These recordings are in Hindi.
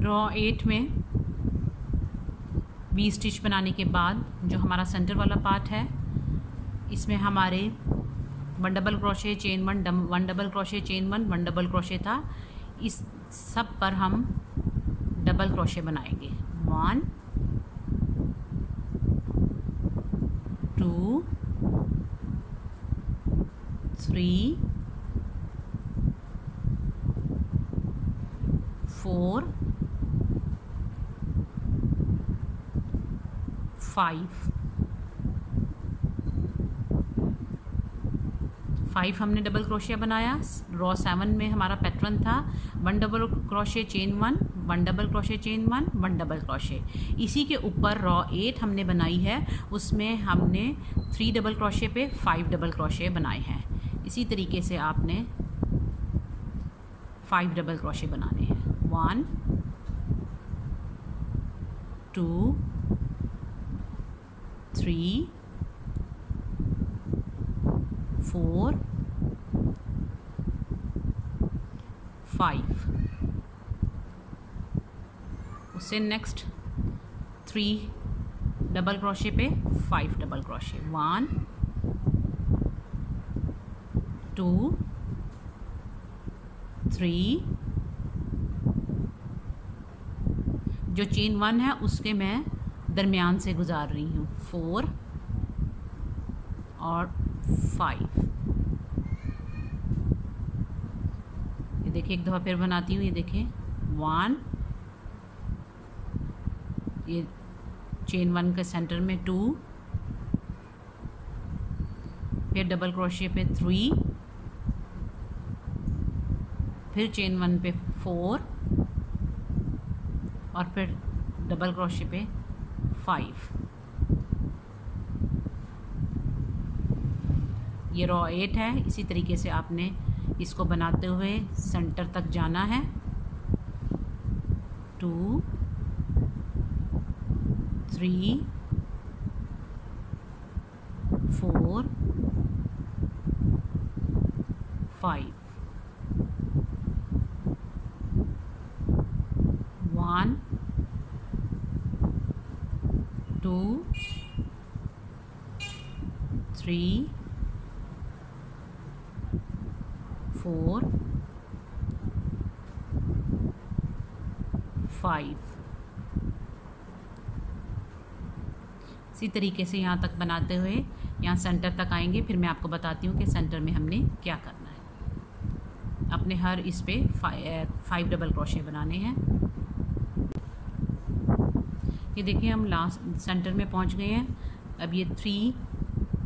रॉ 8 में वी स्टिच बनाने के बाद जो हमारा सेंटर वाला पार्ट है, इसमें हमारे 1 double crochet chain 1 double crochet chain 1 double crochet था। इस सब पर हम डबल क्रोशे बनाएंगे। 1 2 3 4 5 हमने डबल क्रोशिया बनाया। रॉ 7 में हमारा पैटर्न था 1 double crochet chain 1 double crochet chain 1 double crochet. इसी के ऊपर रॉ 8 हमने बनाई है, उसमें हमने 3 डबल क्रोशे पे 5 डबल क्रोशे बनाए हैं। इसी तरीके से आपने 5 डबल क्रोशे बनाने हैं। 1 2 3 4 5। उससे नेक्स्ट 3 डबल क्रोशे पे 5 डबल क्रोशे। 1 2 3। जो चेन 1 है उसके मैं दरमियान से गुजार रही हूँ। 4 और 5। ये देखिए, एक दफ़ा फिर बनाती हूँ। ये देखें 1, ये चेन 1 के सेंटर में 2, फिर डबल क्रोशिया पे 3, फिर चेन 1 पे 4 और फिर डबल क्रोशिया पे 5। ये रॉ 8 है। इसी तरीके से आपने इसको बनाते हुए सेंटर तक जाना है। 2 3 4 5। 1 2 3 4 5। इसी तरीके से यहाँ तक बनाते हुए यहाँ सेंटर तक आएंगे। फिर मैं आपको बताती हूँ कि सेंटर में हमने क्या करना है। अपने हर इस पे 5 डबल क्रोशे बनाने हैं। ये देखिए, हम लास्ट सेंटर में पहुँच गए हैं। अब ये 3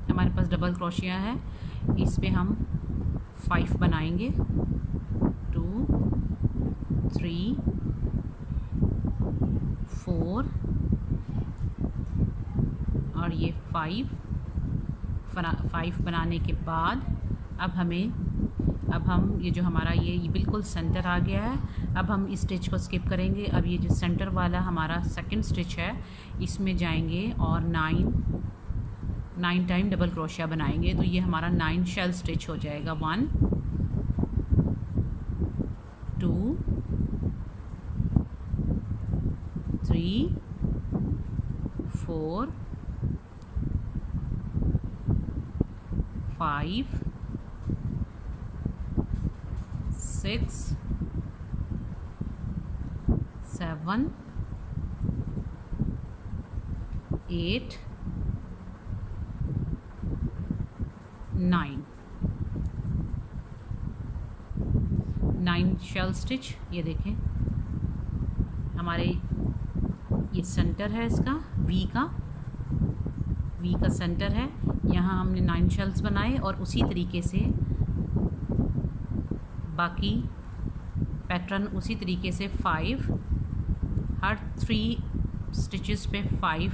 हमारे पास डबल क्रोशिया है, इस पे हम 5 बनाएंगे। 2 3 4 और ये 5 बनाने के बाद अब हम ये जो हमारा ये बिल्कुल सेंटर आ गया है। अब हम इस स्टिच को स्किप करेंगे। अब ये जो सेंटर वाला हमारा सेकंड स्टिच है, इसमें जाएंगे और 9 टाइम डबल क्रोशिया बनाएंगे। तो ये हमारा 9 शेल स्टिच हो जाएगा। 1 2 3 4 5 6 7 8 9 शेल स्टिच। ये देखें, हमारे ये सेंटर है इसका, वी का सेंटर है। यहाँ हमने 9 शेल्स बनाए और उसी तरीके से बाकी पैटर्न उसी तरीके से 5, हर 3 स्टिचेस पे 5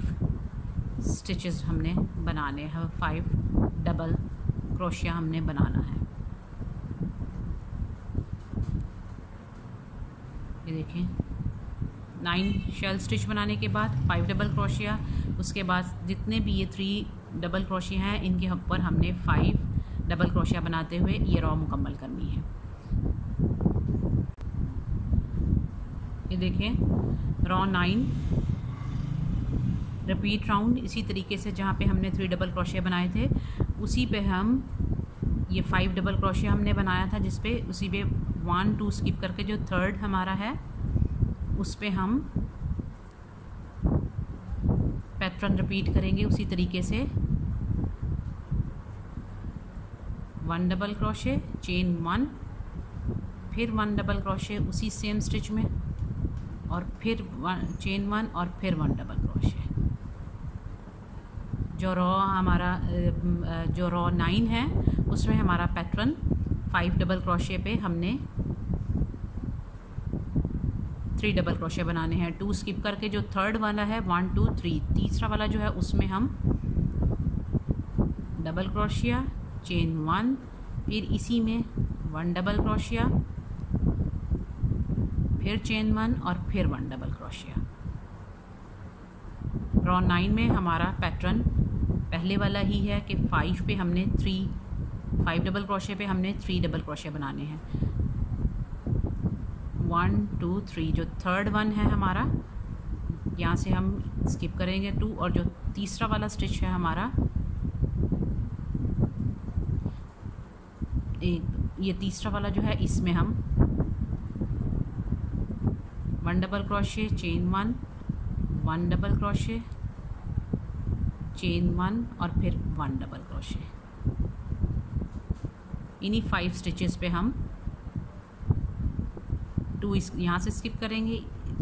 स्टिचेस हमने बनाने हैं। 5 डबल क्रोशिया हमने बनाना है। ये देखें, 9 शेल स्टिच बनाने के बाद 5 डबल क्रोशिया, उसके बाद जितने भी ये 3 डबल क्रोशिया हैं इनके ऊपर हमने 5 डबल क्रोशिया बनाते हुए ये रॉ मुकम्मल करनी है। ये देखें रॉ 9 रिपीट राउंड। इसी तरीके से जहाँ पे हमने 3 डबल क्रोशिया बनाए थे उसी पे हम ये 5 डबल क्रोशिया हमने बनाया था, जिस पे उसी पे 1 2 स्किप करके जो थर्ड हमारा है उस पे हम पैटर्न रिपीट करेंगे उसी तरीके से। 1 डबल क्रोशे चेन 1, फिर 1 डबल क्रोशे उसी सेम स्टिच में, और फिर चेन 1 और फिर 1 डबल क्रोशे। जो रॉ हमारा जो रॉ 9 है उसमें हमारा पैटर्न 5 डबल क्रोशे पे हमने 3 डबल क्रोशे बनाने हैं। 2 स्किप करके जो थर्ड वाला है 1 2 3, तीसरा वाला जो है उसमें हम डबल क्रोशिया चेन 1, फिर इसी में 1 डबल क्रोशिया, फिर चेन 1 और फिर 1 डबल क्रोशिया। रॉ 9 में हमारा पैटर्न पहले वाला ही है कि 5 पे हमने 5 डबल क्रोशे पे हमने 3 डबल क्रोशे बनाने हैं। 1 2 3 जो थर्ड वन है हमारा, यहाँ से हम स्किप करेंगे 2, और जो तीसरा वाला स्टिच है हमारा ये तीसरा वाला जो है इसमें हम 1 double crochet chain 1, 1 double crochet chain 1 और फिर 1 डबल क्रोशे। इन्हीं 5 स्टिचेस पे हम 2 यहाँ से स्किप करेंगे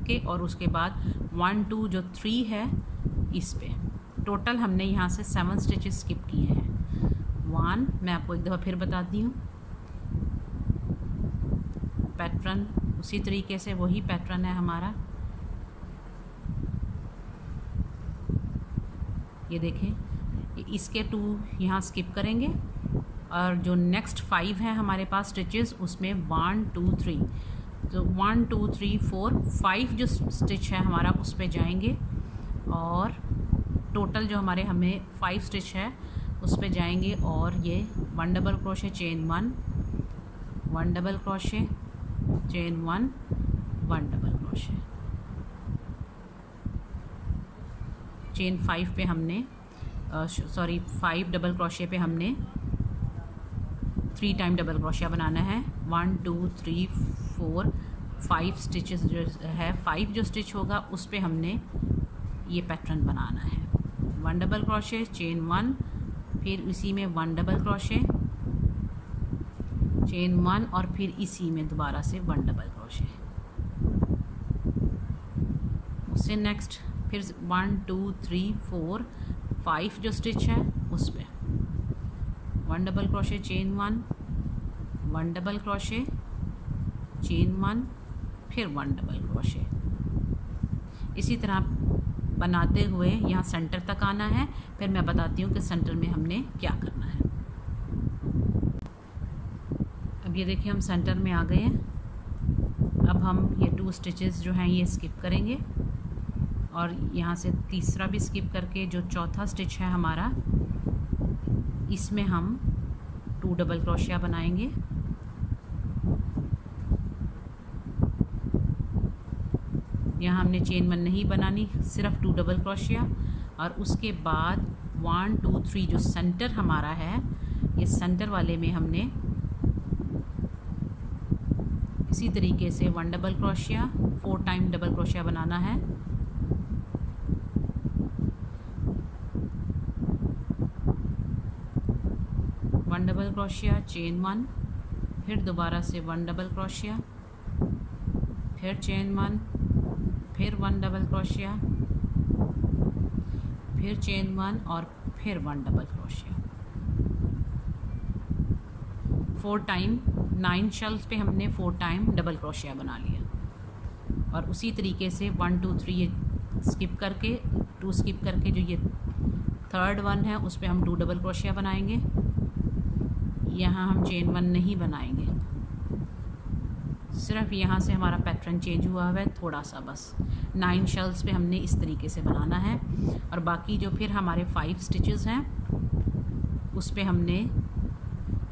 के, और उसके बाद 1 2 जो 3 है इस पे। टोटल हमने यहाँ से 7 स्टिचेस स्किप किए हैं। 1 मैं आपको एक दफ़ा फिर बताती हूँ। पैटर्न उसी तरीके से वही पैटर्न है हमारा, ये देखें। इसके 2 यहाँ स्किप करेंगे, और जो नेक्स्ट 5 हैं हमारे पास स्टिचेस उसमें 1 2 3, तो 1 2 3 4 5 जो स्टिच है हमारा उस पे जाएंगे, और टोटल जो हमें 5 स्टिच है उस पे जाएंगे, और ये 1 double crochet chain 1, 1 double crochet chain 1, 1 double crochet. Chain 5 पे हमने 5 डबल क्रोशे पे हमने 3 टाइम डबल क्रोशिया बनाना है। 1 2 3 4 5 स्टिचेस जो है, 5 जो स्टिच होगा उस पे हमने ये पैटर्न बनाना है। 1 डबल क्रोशे चेन 1, फिर इसी में 1 डबल क्रोशे चेन 1, और फिर इसी में दोबारा से 1 डबल क्रोशे। उससे नेक्स्ट फिर 1 2 3 4 5 जो स्टिच है उस पे 1 double crochet chain 1, 1 double crochet chain 1, फिर 1 डबल क्रोशे। इसी तरह बनाते हुए यहाँ सेंटर तक आना है। फिर मैं बताती हूँ कि सेंटर में हमने क्या करना है। अब ये देखिए हम सेंटर में आ गए हैं। अब हम ये 2 स्टिचेस जो हैं ये स्किप करेंगे, और यहाँ से तीसरा भी स्किप करके जो चौथा स्टिच है हमारा इसमें हम 2 डबल क्रोशिया बनाएंगे। यहाँ हमने चेन 1 नहीं बनानी, सिर्फ 2 डबल क्रोशिया, और उसके बाद 1 2 3 जो सेंटर हमारा है, ये सेंटर वाले में हमने इसी तरीके से 1 डबल क्रोशिया 4 टाइम डबल क्रोशिया बनाना है। डबल क्रोशिया चेन 1, फिर दोबारा से 1 डबल क्रोशिया, फिर चेन 1, फिर 1 डबल क्रोशिया, फिर चेन 1 और फिर 1 डबल क्रोशिया। 4 टाइम 9 शेल्स पे हमने 4 टाइम डबल क्रोशिया बना लिया। और उसी तरीके से 1 2 3 ये स्किप करके 2 स्किप करके जो ये थर्ड वन है उस पर हम 2 डबल क्रोशिया बनाएंगे। यहाँ हम चेन 1 नहीं बनाएंगे, सिर्फ यहाँ से हमारा पैटर्न चेंज हुआ है थोड़ा सा, बस 9 शेल्स पे हमने इस तरीके से बनाना है। और बाकी जो फिर हमारे 5 स्टिचेस हैं उस पे हमने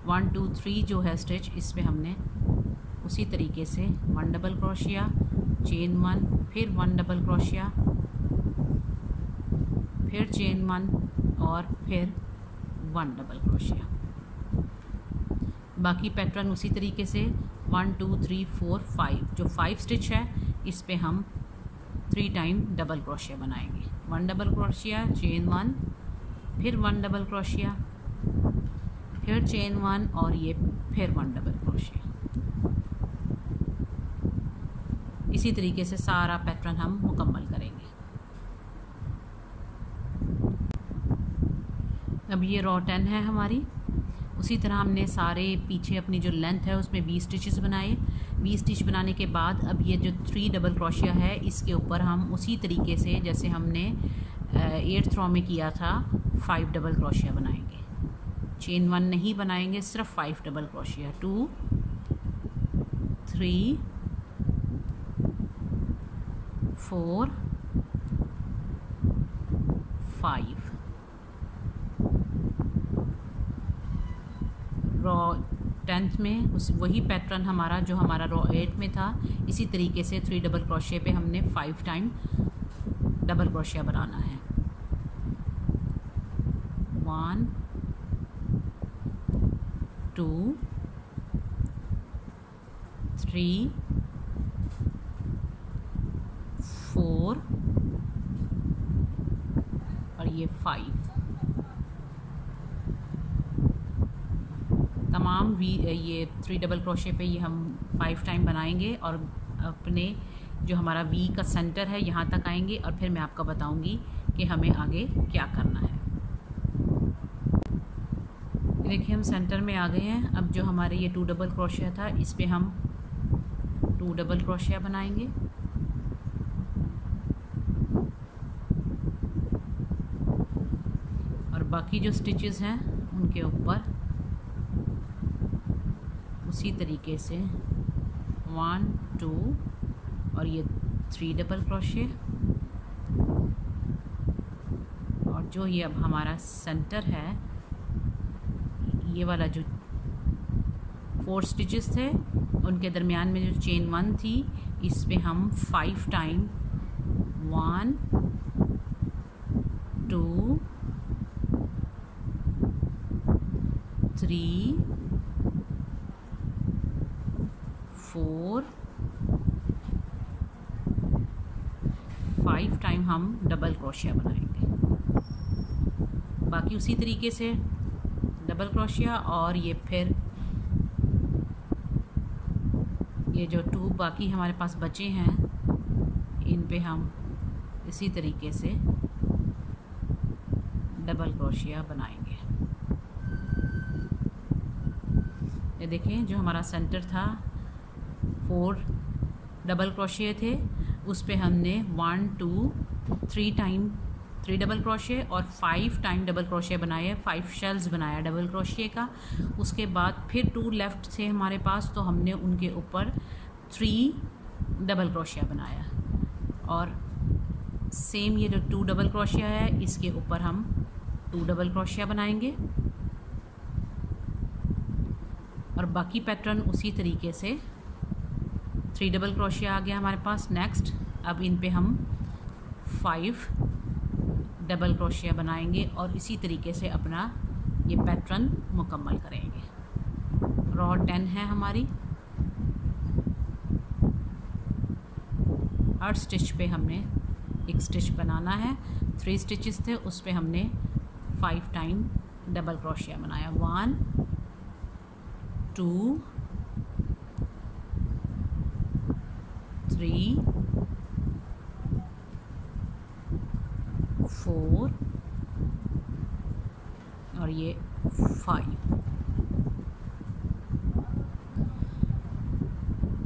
1 2 3 जो है स्टिच, इस पे हमने उसी तरीके से 1 डबल क्रोशिया चेन 1, फिर 1 डबल क्रोशिया, फिर चेन 1 और फिर 1 डबल क्रोशिया। बाकी पैटर्न उसी तरीके से 1 2 3 4 5, जो 5 स्टिच है इस पे हम 3 टाइम डबल क्रोशिया बनाएंगे। 1 डबल क्रोशिया, चेन 1, फिर 1 डबल क्रोशिया, फिर चेन 1 और ये फिर 1 डबल क्रोशिया। इसी तरीके से सारा पैटर्न हम मुकम्मल करेंगे। अब ये रॉ 10 है हमारी। उसी तरह हमने सारे पीछे अपनी जो लेंथ है उसमें 20 स्टिचेस बनाए। 20 स्टिच बनाने के बाद अब ये जो 3 डबल क्रोशिया है इसके ऊपर हम उसी तरीके से जैसे हमने 8th रॉ में किया था 5 डबल क्रोशिया बनाएंगे। चेन 1 नहीं बनाएंगे, सिर्फ 5 डबल क्रोशिया। 2 3 4 5। रॉ 10th में वही पैटर्न हमारा जो हमारा रॉ 8 में था, इसी तरीके से 3 डबल क्रोशिया पे हमने 5 टाइम डबल क्रोशिया बनाना है। 1 2 3 4 और ये 5। तमाम ये 3 डबल क्रोशे पे ये हम 5 टाइम बनाएंगे और अपने जो हमारा वी का सेंटर है यहाँ तक आएंगे और फिर मैं आपको बताऊंगी कि हमें आगे क्या करना है। देखिए हम सेंटर में आ गए हैं। अब जो हमारे ये 2 डबल क्रोशिया था इस पे हम 2 डबल क्रोशिया बनाएंगे। और बाकी जो स्टिचेस हैं उनके ऊपर उसी तरीके से 1 2 और ये 3 डबल क्रोशे। और जो ये अब हमारा सेंटर है, ये वाला जो 4 स्टिचेस थे उनके दरमियान में जो चेन 1 थी इस पे हम 5 टाइम 1 2 3 4 5 टाइम हम डबल क्रोशिया बनाएंगे। बाकी उसी तरीके से डबल क्रोशिया और ये फिर ये जो 2 बाकी हमारे पास बचे हैं इन पे हम इसी तरीके से डबल क्रोशिया बनाएंगे। ये देखें जो हमारा सेंटर था 4 डबल क्रोशिया थे, उस पे हमने 1 2 3 टाइम 3 डबल क्रोशिया और 5 टाइम डबल क्रोशिया बनाए, 5 शेल्स बनाया डबल क्रोशिया का। उसके बाद फिर 2 लेफ़्ट थे हमारे पास तो हमने उनके ऊपर 3 डबल क्रोशिया बनाया। और सेम ये जो 2 डबल क्रोशिया है इसके ऊपर हम 2 डबल क्रोशिया बनाएंगे। और बाकी पैटर्न उसी तरीके से 3 डबल क्रोशिया आ गया हमारे पास। नेक्स्ट अब इन पे हम 5 डबल क्रोशिया बनाएंगे और इसी तरीके से अपना ये पैटर्न मुकम्मल करेंगे। रॉ 10 है हमारी। हर स्टिच पे हमने एक स्टिच बनाना है। 3 स्टिचेस थे उस पे हमने 5 टाइम डबल क्रोशिया बनाया। 1 2 3 4 और ये 5।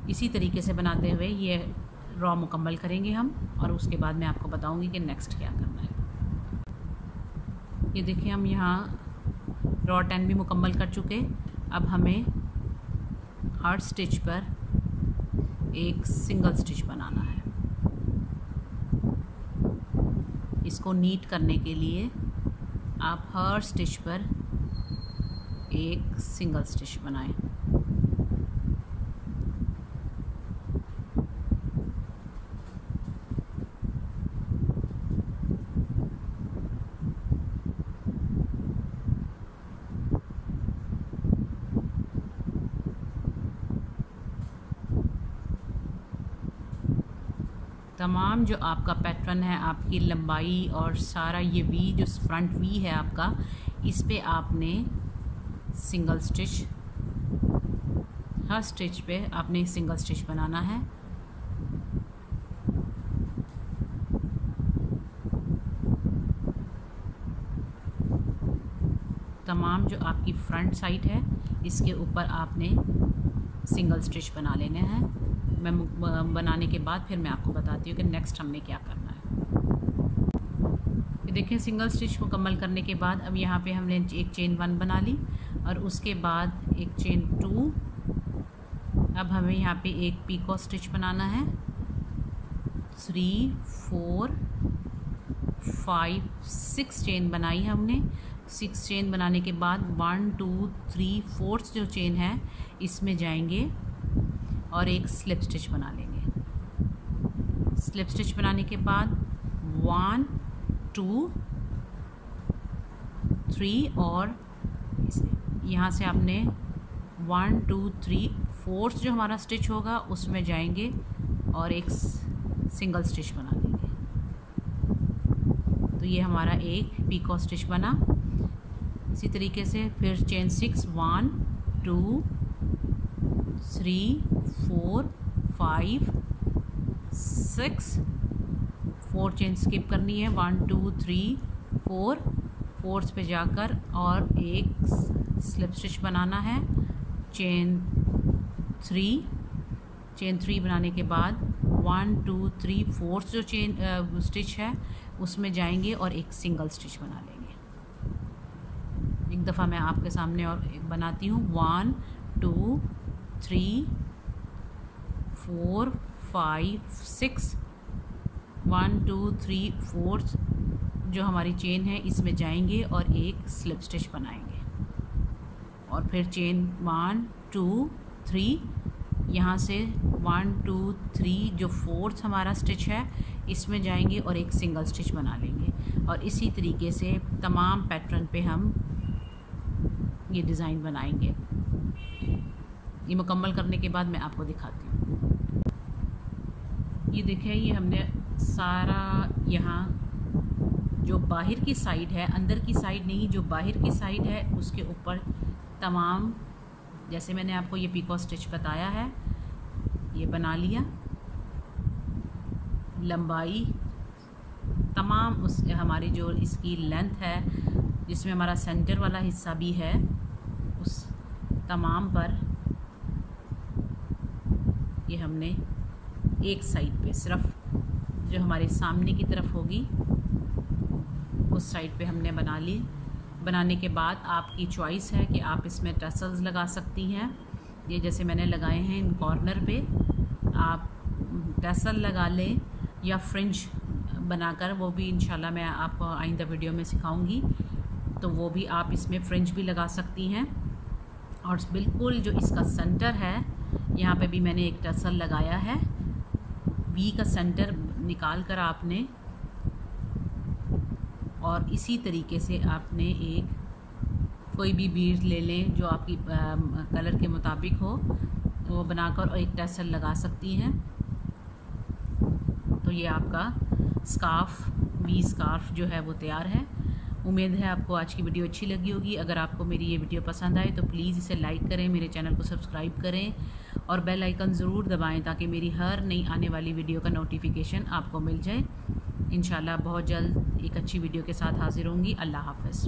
इसी तरीके से बनाते हुए ये रॉ मुकम्मल करेंगे हम और उसके बाद मैं आपको बताऊंगी कि नेक्स्ट क्या करना है। ये देखिए हम यहाँ रॉ 10 भी मुकम्मल कर चुके। अब हमें हर स्टिच पर एक सिंगल स्टिच बनाना है। इसको नीट करने के लिए आप हर स्टिच पर एक सिंगल स्टिच बनाएं। तमाम जो आपका पैटर्न है, आपकी लंबाई और सारा ये वी जो फ्रंट वी है आपका, इस पे आपने सिंगल स्टिच, हर स्टिच पे आपने सिंगल स्टिच बनाना है। तमाम जो आपकी फ्रंट साइड है इसके ऊपर आपने सिंगल स्टिच बना लेने हैं। मैं बनाने के बाद फिर मैं आपको बताती हूँ कि नेक्स्ट हमने क्या करना है। ये देखें, सिंगल स्टिच मुकम्मल करने के बाद अब यहाँ पे हमने एक चेन 1 बना ली और उसके बाद एक चेन 2। अब हमें यहाँ पे एक पीको स्टिच बनाना है। 3 4 5 6 चेन बनाई हमने। 6 चेन बनाने के बाद 1 2 3 4 जो चेन है इसमें जाएंगे और एक स्लिप स्टिच बना लेंगे। स्लिप स्टिच बनाने के बाद 1 2 3 और यहाँ से आपने 1 2 3 4 जो हमारा स्टिच होगा उसमें जाएंगे और एक सिंगल स्टिच बना लेंगे। तो ये हमारा एक पीको स्टिच बना। इसी तरीके से फिर चेन 6 1 2 3 4 5 6 4 चेन स्किप करनी है। 1 2 3 4 4 पे जाकर और एक स्लिप स्टिच बनाना है। चेन 3 बनाने के बाद 1 2 3 4 जो चेन स्टिच है उसमें जाएंगे और एक सिंगल स्टिच बना लेंगे। एक दफ़ा मैं आपके सामने और बनाती हूँ। 1 2 3 4 5 6 1 2 3 4 जो हमारी चेन है इसमें जाएंगे और एक स्लिप स्टिच बनाएंगे और फिर चेन 1 2 3 यहाँ से 1 2 3 जो 4th हमारा स्टिच है इसमें जाएंगे और एक सिंगल स्टिच बना लेंगे। और इसी तरीके से तमाम पैटर्न पे हम ये डिज़ाइन बनाएंगे। ये मुकम्मल करने के बाद मैं आपको दिखाती हूँ। ये देखें, ये हमने सारा यहाँ जो बाहर की साइड है, अंदर की साइड नहीं, जो बाहर की साइड है उसके ऊपर तमाम, जैसे मैंने आपको ये पीको स्टिच बताया है, ये बना लिया। लंबाई तमाम उस हमारी जो इसकी लेंथ है जिसमें हमारा सेंटर वाला हिस्सा भी है उस तमाम पर ये हमने एक साइड पे सिर्फ जो हमारे सामने की तरफ होगी उस साइड पे हमने बना ली। बनाने के बाद आपकी चॉइस है कि आप इसमें टसल्स लगा सकती हैं। ये जैसे मैंने लगाए हैं इन कॉर्नर पे, आप टसल लगा लें या फ्रिंज बनाकर, वो भी इंशाल्लाह मैं आपको आइंदा वीडियो में सिखाऊंगी, तो वो भी आप इसमें फ्रिंज भी लगा सकती हैं। और बिल्कुल जो इसका सेंटर है यहाँ पे भी मैंने एक टसल लगाया है। वी का सेंटर निकाल कर आपने, और इसी तरीके से आपने एक कोई भी बीड ले लें जो आपकी कलर के मुताबिक हो, वो बनाकर और एक टसल लगा सकती हैं। तो ये आपका स्कार्फ, वी स्कार्फ जो है वो तैयार है। उम्मीद है आपको आज की वीडियो अच्छी लगी होगी। अगर आपको मेरी ये वीडियो पसंद आए तो प्लीज़ इसे लाइक करें, मेरे चैनल को सब्सक्राइब करें और बेल आइकन ज़रूर दबाएं ताकि मेरी हर नई आने वाली वीडियो का नोटिफिकेशन आपको मिल जाए। इंशाल्लाह बहुत जल्द एक अच्छी वीडियो के साथ हाजिर होंगी। अल्लाह हाफ़िज़।